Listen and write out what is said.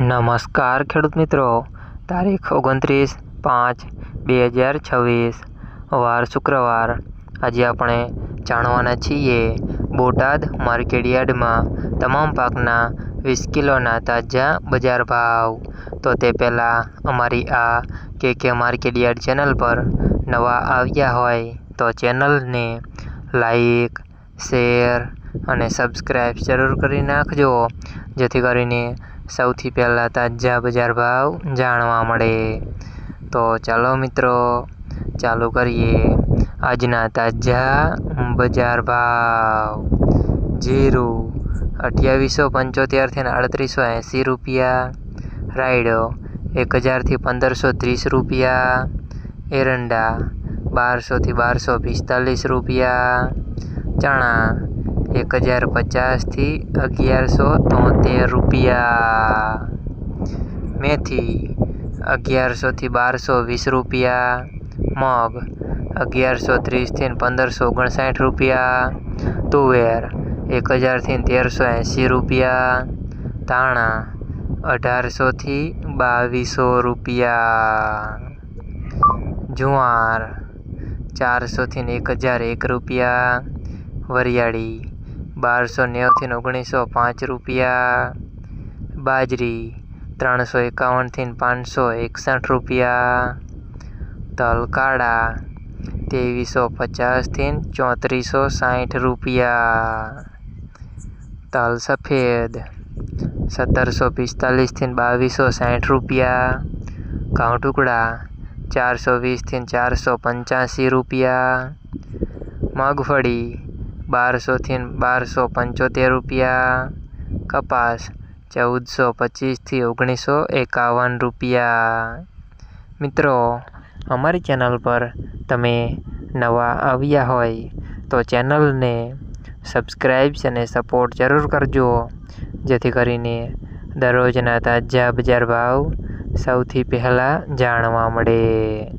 નમસ્કાર ખેડૂત મિત્રો, તારીખ 29/5/2026 વાર શુક્રવાર। આજે આપણે જાણવાના છીએ બોટાદ માર્કેટયાર્ડમાં તમામ પાકના 20 કિલોના તાજા બજાર ભાવ। તો તે પહેલાં અમારી આ કે માર્કેટયાર્ડ ચેનલ પર નવા આવ્યા હોય તો ચેનલને લાઈક, શેર અને સબસ્ક્રાઈબ જરૂર કરી નાખજો, જેથી કરીને સૌથી પહેલાં તાજા બજાર ભાવ જાણવા મળે। તો ચાલો મિત્રો, ચાલુ કરીએ આજના તાજા બજાર ભાવ। જીરું 2875 થી 3880 રૂપિયા, રાયડો 1000 થી 1530 રૂપિયા, એરંડા 1200 થી 1245 રૂપિયા, ચણા 1050 થી 1173 રૂપિયા, મેથી 1100 થી 1220 રૂપિયા, મગ 1130 થી 1559 રૂપિયા, તુવેર 1000 થી 1380 રૂપિયા, ધાણા 1800 થી 2200 રૂપિયા, જુવાર 400 થી 1001 રૂપિયા, વરિયાળી 1290 થી 1905 રૂપિયા, બાજરી 351 થી 561 રૂપિયા, તલ કાળા 2350 થી 3460 રૂપિયા, તલ સફેદ 1745 થી 2260 રૂપિયા, ઘઉં ટુકડા 420 થી 485 રૂપિયા, મગફળી 1200 થી 1275 રૂપિયા, કપાસ 1425 થી 1951 રૂપિયા। મિત્રો, અમારી ચેનલ પર તમે નવા આવ્યા હોય તો ચેનલને સબસ્ક્રાઈબ અને સપોર્ટ જરૂર કરજો, જેથી કરીને દરરોજના તાજા બજાર ભાવ સૌથી પહેલાં જાણવા મળે।